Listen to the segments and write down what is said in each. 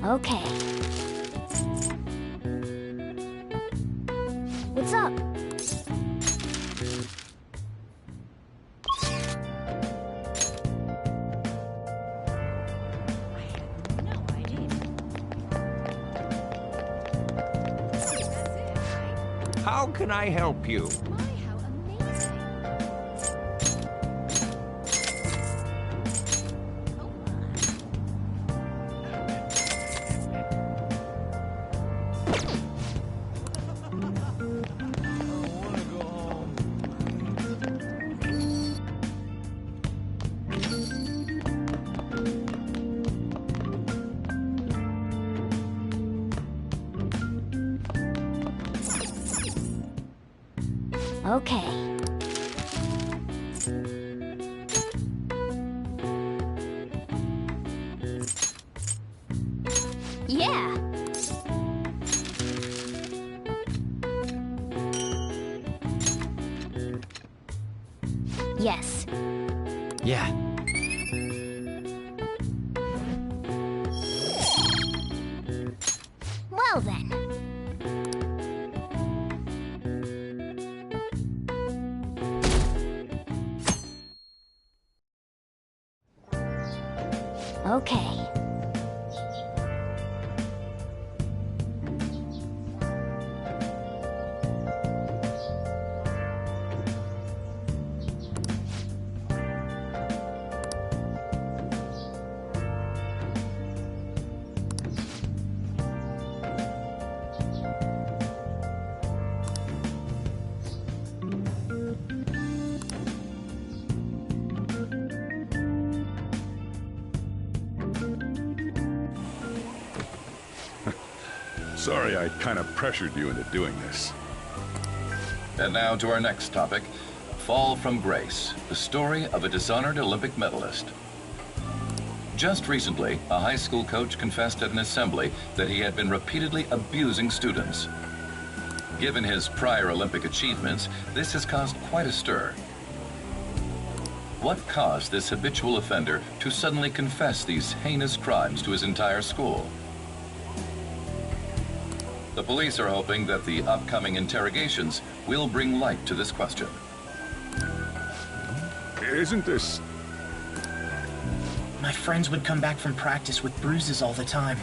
Okay. What's up? How can I help you? Okay. Yeah. Yes. Yeah. Well then. Okay. Sorry I kind of pressured you into doing this. And now to our next topic, Fall from Grace, the story of a dishonored Olympic medalist. Just recently, a high school coach confessed at an assembly that he had been repeatedly abusing students. Given his prior Olympic achievements, this has caused quite a stir. What caused this habitual offender to suddenly confess these heinous crimes to his entire school? The police are hoping that the upcoming interrogations will bring light to this question. Isn't this... My friends would come back from practice with bruises all the time.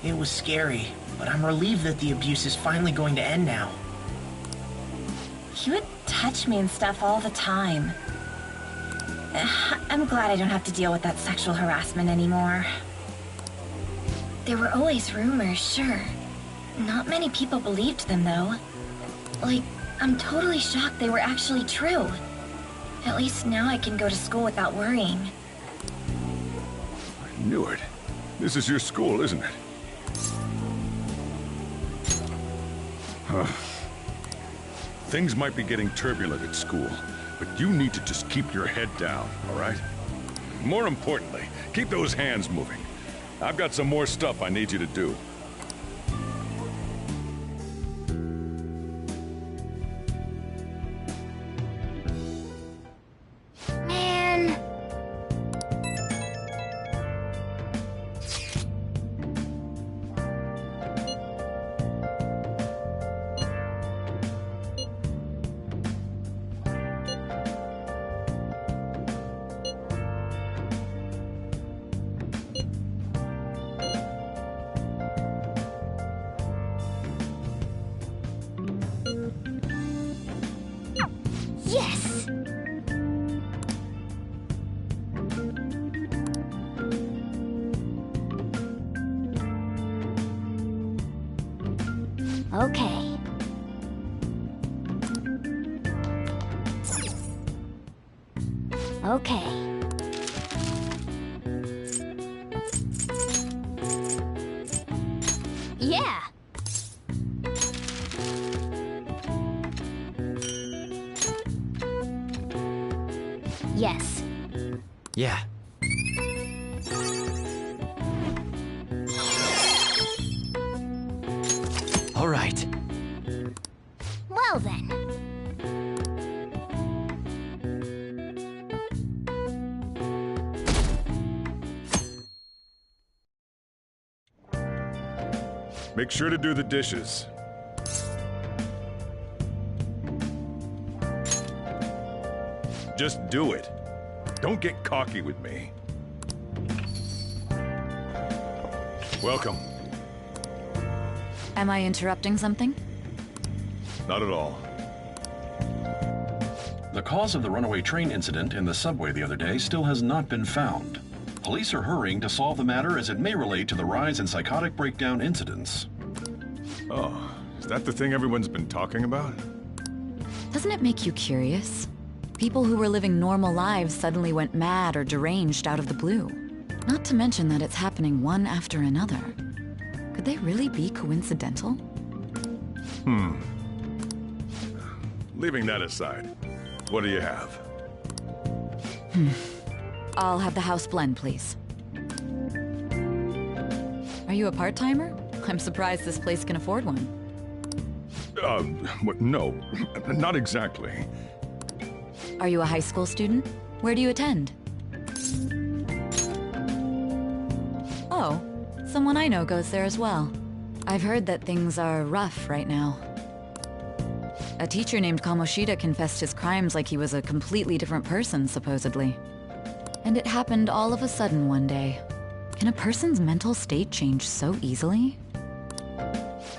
It was scary, but I'm relieved that the abuse is finally going to end now. He would touch me and stuff all the time. I'm glad I don't have to deal with that sexual harassment anymore. There were always rumors, sure. Not many people believed them, though. Like, I'm totally shocked they were actually true. At least now I can go to school without worrying. I knew it. This is your school, isn't it? Things might be getting turbulent at school, but you need to just keep your head down, all right? More importantly, keep those hands moving. I've got some more stuff I need you to do. Man. Yes! Okay. Okay. Yeah! Yes. Yeah. All right. Well then. Make sure to do the dishes. Just do it. Don't get cocky with me. Welcome. Am I interrupting something? Not at all. The cause of the runaway train incident in the subway the other day still has not been found. Police are hurrying to solve the matter as it may relate to the rise in psychotic breakdown incidents. Oh, is that the thing everyone's been talking about? Doesn't it make you curious? People who were living normal lives suddenly went mad or deranged out of the blue. Not to mention that it's happening one after another. Could they really be coincidental? Leaving that aside, what do you have? I'll have the house blend, please. Are you a part-timer? I'm surprised this place can afford one. No, not exactly. Are you a high school student? Where do you attend? Oh, someone I know goes there as well. I've heard that things are rough right now. A teacher named Kamoshida confessed his crimes like he was a completely different person, supposedly. And it happened all of a sudden one day. Can a person's mental state change so easily?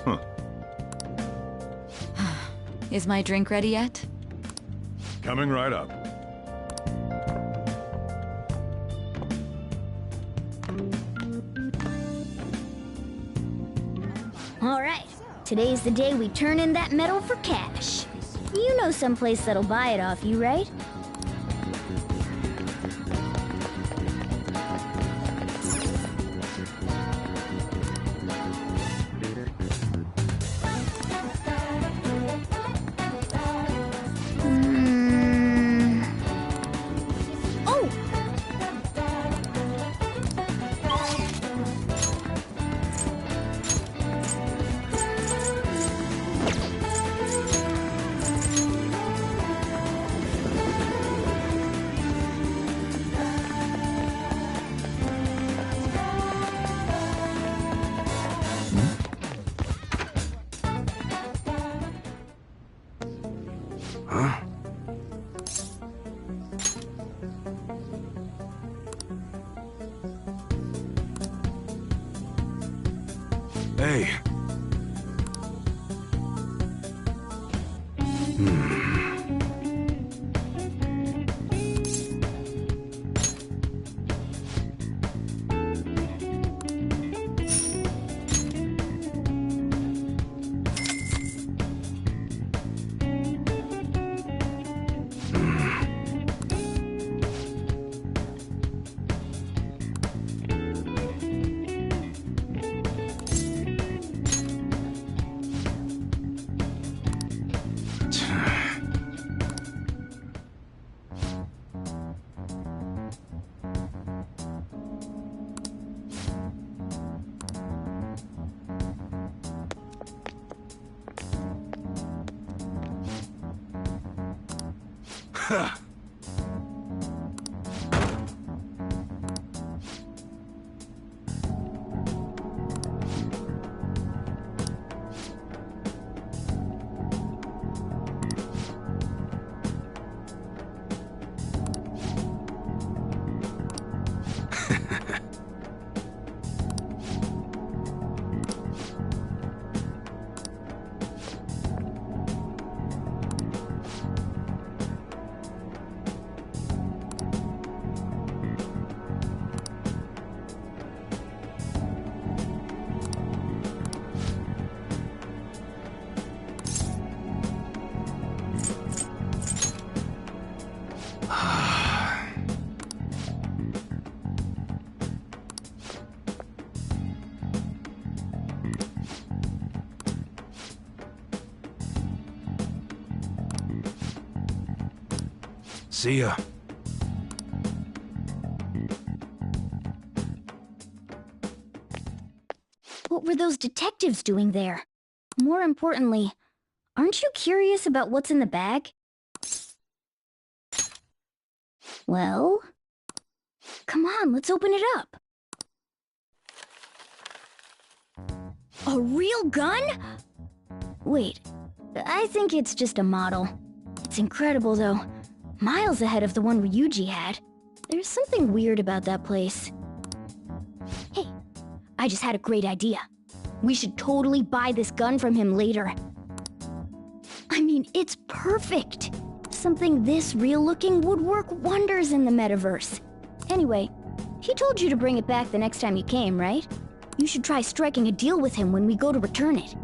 Huh. Is my drink ready yet? Coming right up. All right. Today's the day we turn in that metal for cash. You know someplace that'll buy it off you, right? Oh! Hey. See ya. What were those detectives doing there? More importantly, aren't you curious about what's in the bag? Well, come on, let's open it up. A real gun? Wait, I think it's just a model. It's incredible, though. Miles ahead of the one Ryuji had. There's something weird about that place. Hey, I just had a great idea. We should totally buy this gun from him later. I mean, it's perfect. Something this real-looking would work wonders in the metaverse. Anyway, he told you to bring it back the next time you came, right? You should try striking a deal with him when we go to return it.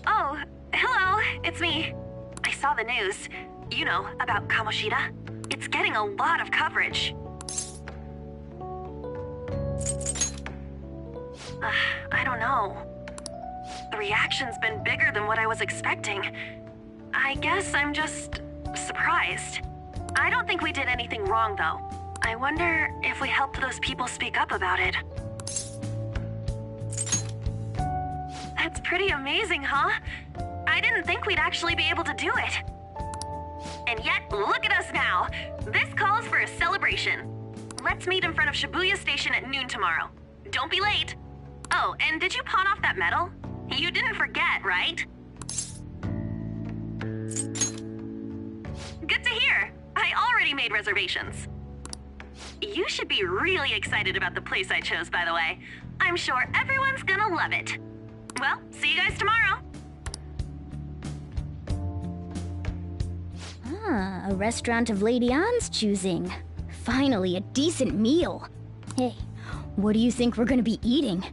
Oh, hello, it's me. I saw the news. You know, about Kamoshida. It's getting a lot of coverage. I don't know. The reaction's been bigger than what I was expecting. I guess I'm just surprised. I don't think we did anything wrong, though. I wonder if we helped those people speak up about it. That's pretty amazing, huh? I didn't think we'd actually be able to do it. And yet, look at us now. This calls for a celebration. Let's meet in front of Shibuya Station at noon tomorrow. Don't be late. Oh, and did you pawn off that medal? You didn't forget, right? Good to hear. I already made reservations. You should be really excited about the place I chose, by the way. I'm sure everyone's gonna love it. Well, see you guys tomorrow. Ah, a restaurant of Lady Ann's choosing. Finally, a decent meal. Hey, what do you think we're gonna be eating?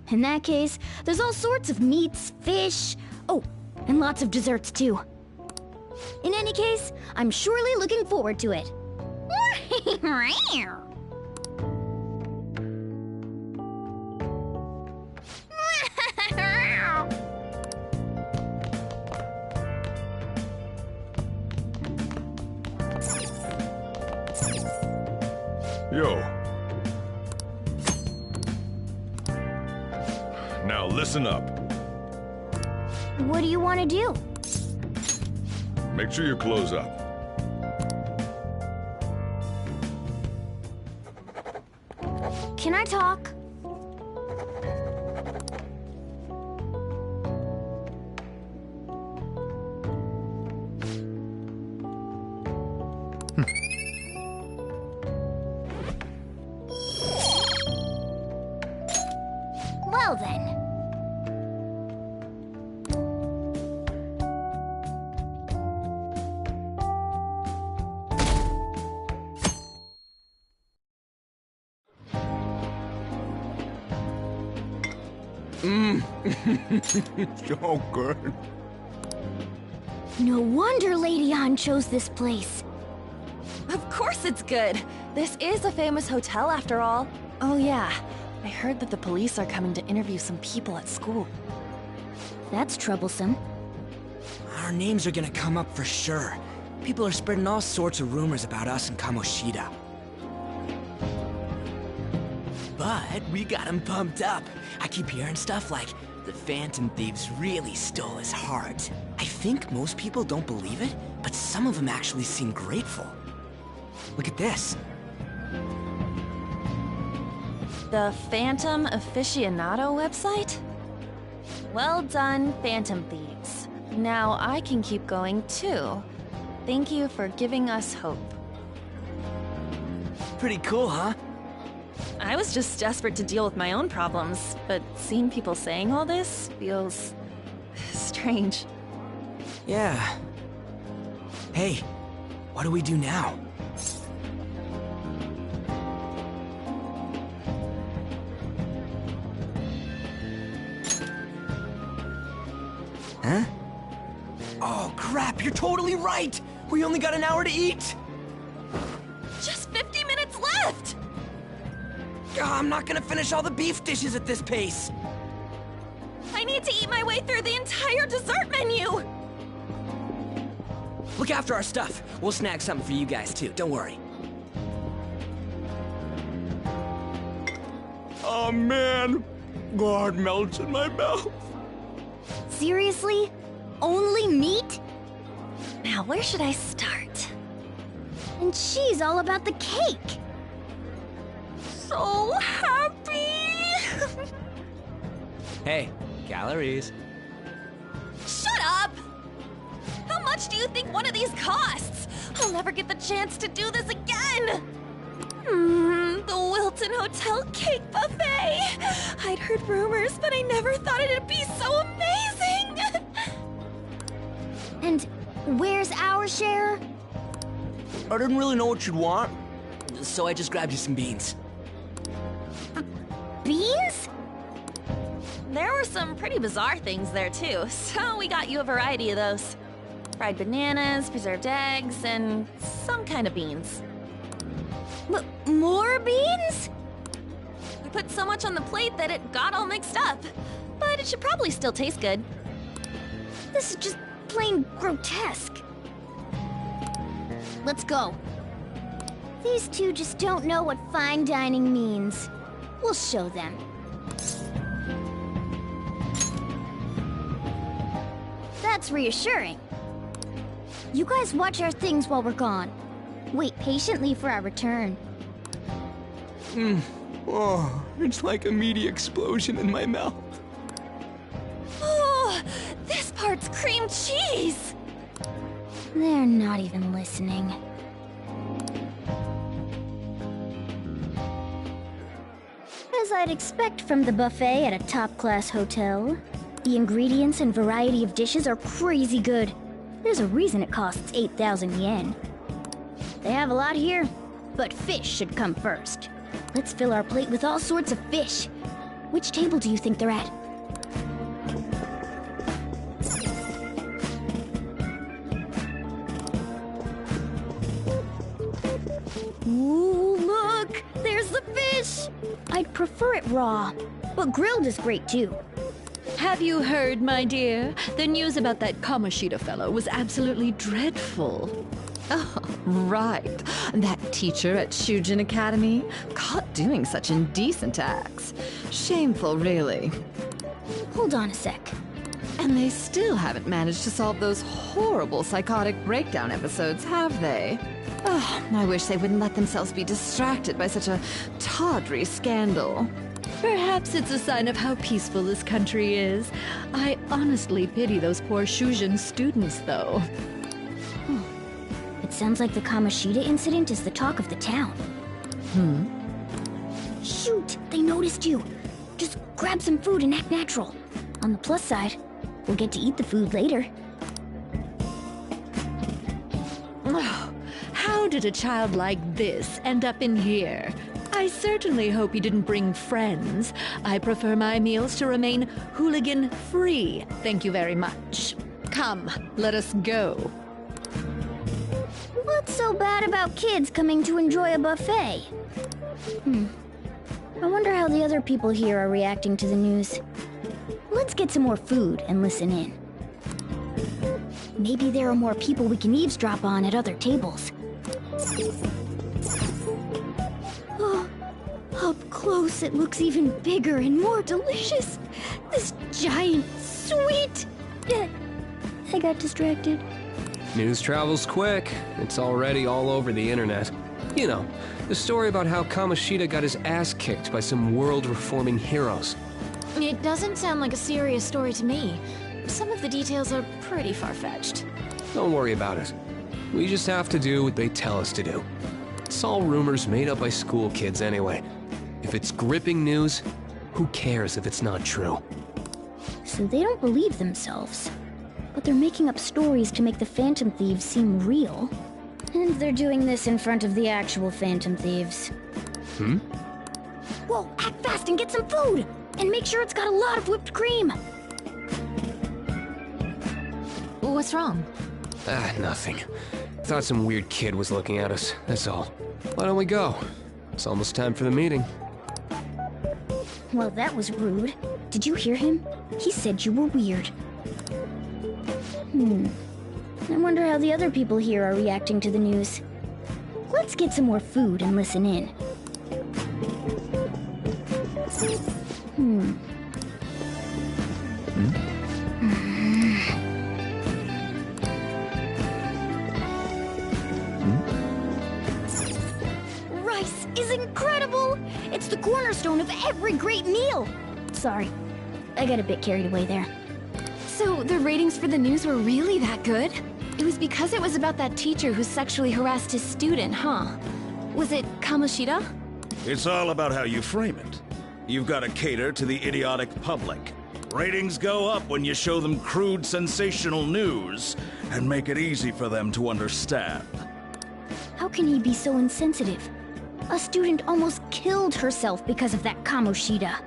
In that case, there's all sorts of meats, fish, oh, and lots of desserts too. In any case, I'm surely looking forward to it. Yo. Now listen up. What do you want to do? Make sure you close up. Can I talk? Well then. So good. No wonder Lady Ann chose this place. Of course it's good. This is a famous hotel after all. Oh yeah, I heard that the police are coming to interview some people at school. That's troublesome. Our names are gonna come up for sure. People are spreading all sorts of rumors about us and Kamoshida. But we got him pumped up. I keep hearing stuff like, the Phantom Thieves really stole his heart. I think most people don't believe it, but some of them actually seem grateful. Look at this. The Phantom Aficionado website? Well done, Phantom Thieves. Now I can keep going too. Thank you for giving us hope. Pretty cool, huh? I was just desperate to deal with my own problems, but seeing people saying all this feels strange. Yeah. Hey, what do we do now? Huh? Oh crap, you're totally right! We only got an hour to eat! Just 50 minutes left! I'm not gonna finish all the beef dishes at this pace! I need to eat my way through the entire dessert menu! Look after our stuff. We'll snag something for you guys too, don't worry. Oh, man. God melts in my mouth. Seriously? Only meat? Now, where should I start? And she's all about the cake. So happy! Hey, calories. Shut up! How much do you think one of these costs? I'll never get the chance to do this again! The Wilton Hotel Cake Buffet! I'd heard rumors, but I never thought it'd be so amazing! And where's our share? I didn't really know what you'd want, so I just grabbed you some beans. Beans? There were some pretty bizarre things there too, so we got you a variety of those. Fried bananas, preserved eggs, and some kind of beans. More beans? We put so much on the plate that it got all mixed up. But it should probably still taste good. This is just plain grotesque. Let's go. These two just don't know what fine dining means. We'll show them. That's reassuring. You guys watch our things while we're gone. Wait patiently for our return. Oh, it's like a meaty explosion in my mouth. Oh, this part's cream cheese! They're not even listening. As I'd expect from the buffet at a top-class hotel, the ingredients and variety of dishes are crazy good. There's a reason it costs 8,000 yen. They have a lot here, but fish should come first. Let's fill our plate with all sorts of fish. Which table do you think they're at? Ooh, look! There's the fish! I'd prefer it raw, but grilled is great too. Have you heard, my dear? The news about that Kamoshida fellow was absolutely dreadful. Oh, right. That teacher at Shujin Academy, caught doing such indecent acts. Shameful, really. Hold on a sec. And they still haven't managed to solve those horrible psychotic breakdown episodes, have they? Oh, I wish they wouldn't let themselves be distracted by such a tawdry scandal. Perhaps it's a sign of how peaceful this country is. I honestly pity those poor Shujin students, though. It sounds like the Kamoshida incident is the talk of the town. Shoot! They noticed you! Just grab some food and act natural. On the plus side, we'll get to eat the food later. Oh, how did a child like this end up in here? I certainly hope he didn't bring friends. I prefer my meals to remain hooligan-free. Thank you very much. Come, let us go. What's so bad about kids coming to enjoy a buffet? I wonder how the other people here are reacting to the news. Let's get some more food and listen in. Maybe there are more people we can eavesdrop on at other tables. Oh, up close it looks even bigger and more delicious. This giant sweet... I got distracted. News travels quick. It's already all over the internet. You know, the story about how Kamoshida got his ass kicked by some world-reforming heroes. It doesn't sound like a serious story to me. Some of the details are pretty far-fetched. Don't worry about it. We just have to do what they tell us to do. It's all rumors made up by school kids anyway. If it's gripping news, who cares if it's not true? So they don't believe themselves. But they're making up stories to make the Phantom Thieves seem real. And they're doing this in front of the actual Phantom Thieves. Whoa, act fast and get some food! And make sure it's got a lot of whipped cream! What's wrong? Nothing. Thought some weird kid was looking at us, that's all. Why don't we go? It's almost time for the meeting. Well, that was rude. Did you hear him? He said you were weird. I wonder how the other people here are reacting to the news. Let's get some more food and listen in. Rice is incredible! It's the cornerstone of every great meal! Sorry, I got a bit carried away there. So the ratings for the news were really that good? It was because it was about that teacher who sexually harassed his student, huh? Was it Kamoshida? It's all about how you frame it. You've got to cater to the idiotic public. Ratings go up when you show them crude, sensational news and make it easy for them to understand. How can he be so insensitive? A student almost killed herself because of that Kamoshida.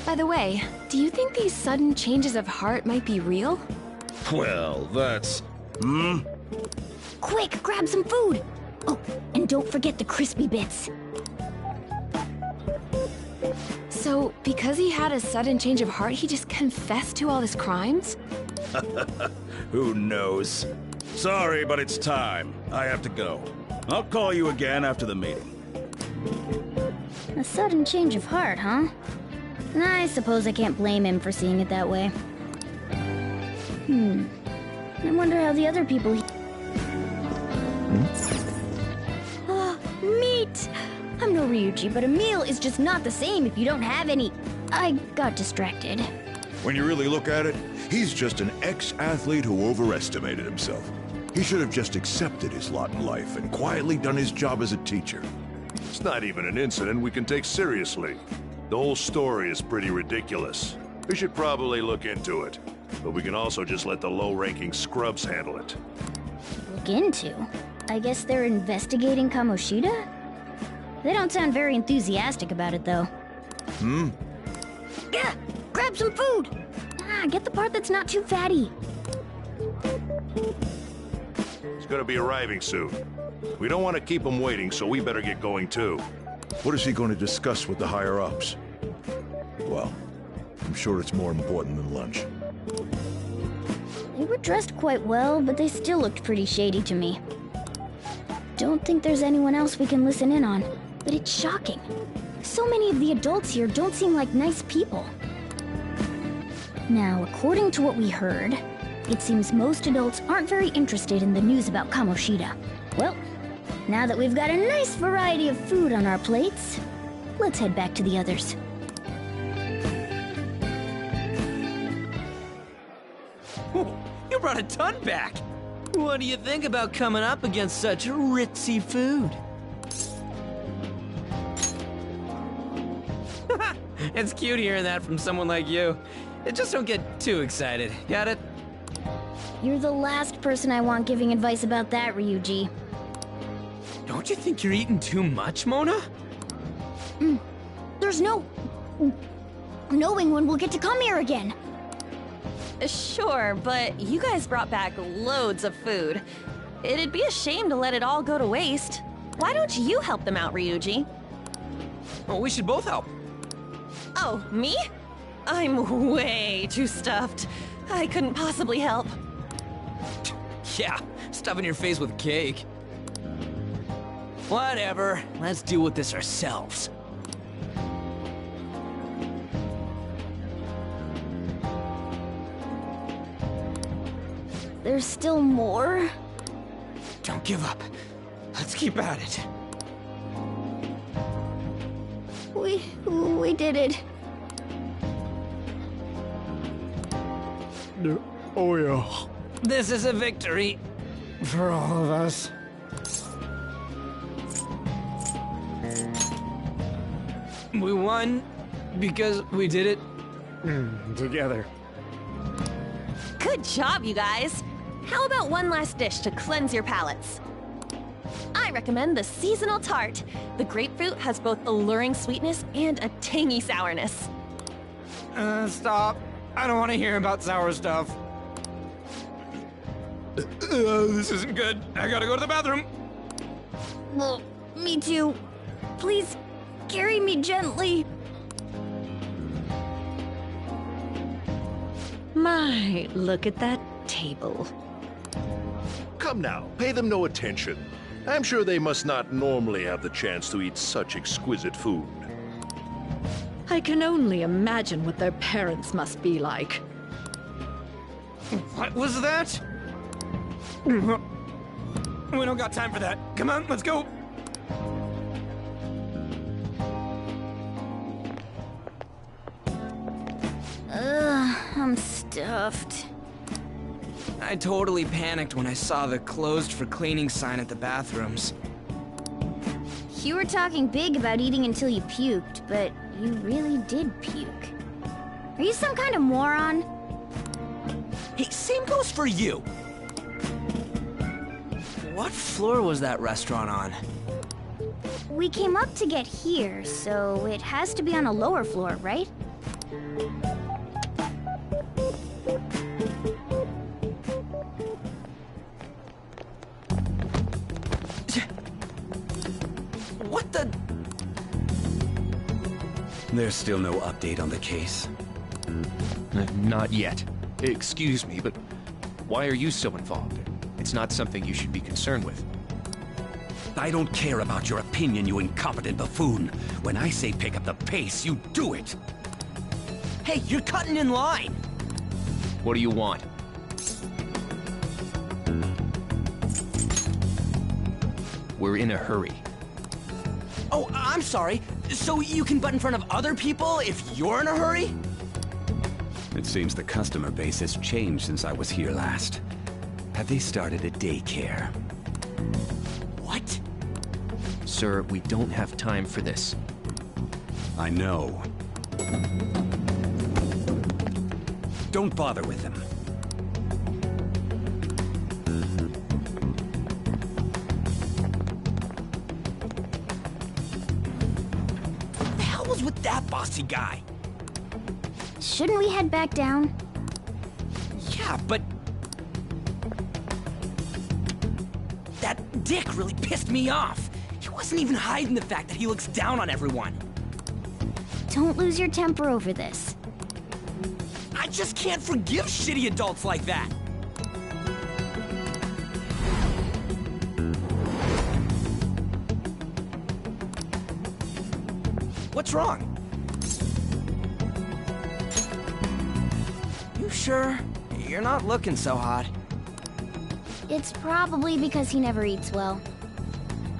By the way, do you think these sudden changes of heart might be real? Well, that's... Quick, grab some food! Oh, and don't forget the crispy bits. So, because he had a sudden change of heart, he just confessed to all his crimes? Who knows? Sorry, but it's time. I have to go. I'll call you again after the meeting. A sudden change of heart, huh? I suppose I can't blame him for seeing it that way. I wonder how the other people... Meat! I'm no Ryuji, but a meal is just not the same if you don't have any... I got distracted. When you really look at it, he's just an ex-athlete who overestimated himself. He should have just accepted his lot in life and quietly done his job as a teacher. It's not even an incident we can take seriously. The whole story is pretty ridiculous. We should probably look into it. But we can also just let the low-ranking scrubs handle it. Look into? I guess they're investigating Kamoshida? They don't sound very enthusiastic about it, though. Yeah, grab some food! Get the part that's not too fatty. He's gonna be arriving soon. We don't want to keep him waiting, so we better get going too. What is he going to discuss with the higher-ups? Well, I'm sure it's more important than lunch. They were dressed quite well, but they still looked pretty shady to me. Don't think there's anyone else we can listen in on, but it's shocking. So many of the adults here don't seem like nice people. Now, according to what we heard, it seems most adults aren't very interested in the news about Kamoshida. Well, now that we've got a nice variety of food on our plates, let's head back to the others. You brought a ton back! What do you think about coming up against such ritzy food? It's cute hearing that from someone like you. Just don't get too excited, got it? You're the last person I want giving advice about that, Ryuji. Don't you think you're eating too much, Mona? There's no... knowing when we'll get to come here again. Sure, but you guys brought back loads of food. It'd be a shame to let it all go to waste. Why don't you help them out, Ryuji? Well, we should both help. Oh, me? I'm way too stuffed. I couldn't possibly help. Yeah, stuffing your face with cake. Whatever, let's deal with this ourselves. There's still more? Don't give up. Let's keep at it. We did it. Oh yeah. This is a victory for all of us. We won because we did it together. Good job, you guys. How about one last dish to cleanse your palates? I recommend the seasonal tart. The grapefruit has both alluring sweetness and a tangy sourness. Stop. I don't want to hear about sour stuff. This isn't good. I gotta go to the bathroom. Well, me too. Please, carry me gently. My, look at that table. Come now, pay them no attention. I'm sure they must not normally have the chance to eat such exquisite food. I can only imagine what their parents must be like. What was that? We don't got time for that. Come on, let's go. I'm stuffed. I totally panicked when I saw the closed for cleaning sign at the bathrooms. You were talking big about eating until you puked, but you really did puke. Are you some kind of moron? Hey, same goes for you. What floor was that restaurant on? We came up to get here, so it has to be on a lower floor, right? What the? There's still no update on the case. Not yet. Excuse me, but why are you so involved? It's not something you should be concerned with. I don't care about your opinion, you incompetent buffoon. When I say pick up the pace, you do it. Hey, you're cutting in line. What do you want? We're in a hurry. Oh, I'm sorry. So you can butt in front of other people if you're in a hurry? It seems the customer base has changed since I was here last. Have they started a daycare? What? Sir, we don't have time for this. I know. Don't bother with them. What the hell was with that bossy guy? Shouldn't we head back down? Yeah, but... that dick really pissed me off. He wasn't even hiding the fact that he looks down on everyone. Don't lose your temper over this. I just can't forgive shitty adults like that. What's wrong? You sure? You're not looking so hot. It's probably because he never eats well.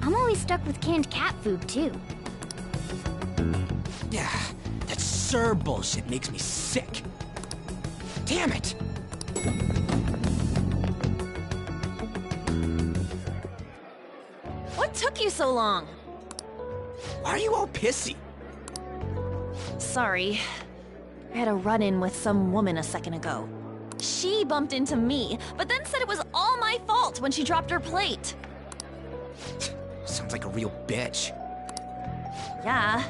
I'm always stuck with canned cat food, too. Yeah, that Sir bullshit makes me sick. Damn it! What took you so long? Why are you all pissy? Sorry. I had a run-in with some woman a second ago. She bumped into me, but then said it was all my fault when she dropped her plate. Sounds like a real bitch. Yeah.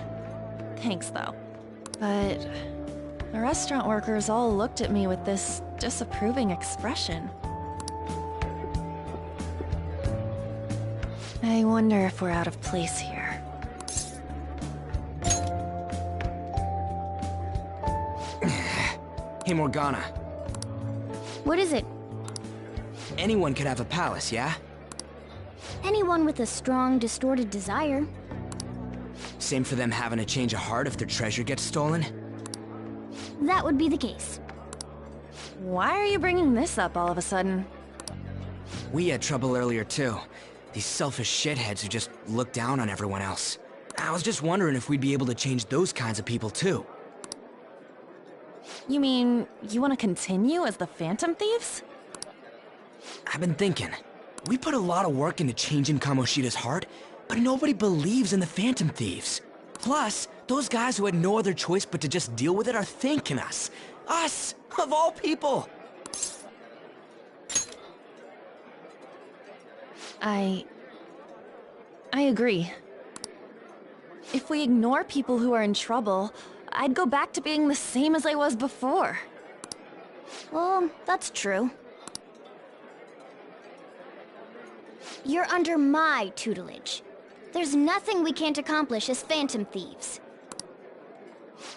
Thanks, though. But the restaurant workers all looked at me with this disapproving expression. I wonder if we're out of place here. Hey, Morgana. What is it? Anyone could have a palace, yeah? Anyone with a strong, distorted desire. Same for them having a change of heart if their treasure gets stolen? That would be the case. Why are you bringing this up all of a sudden? We had trouble earlier, too. These selfish shitheads who just look down on everyone else. I was just wondering if we'd be able to change those kinds of people, too. You mean, you want to continue as the Phantom Thieves? I've been thinking. We put a lot of work into changing Kamoshida's heart, but nobody believes in the Phantom Thieves. Plus, those guys who had no other choice but to just deal with it are thanking us. Us, of all people! I agree. If we ignore people who are in trouble, I'd go back to being the same as I was before. Well, that's true. You're under my tutelage. There's nothing we can't accomplish as Phantom Thieves.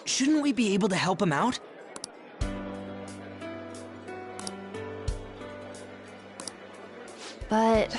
Shouldn't we be able to help him out? But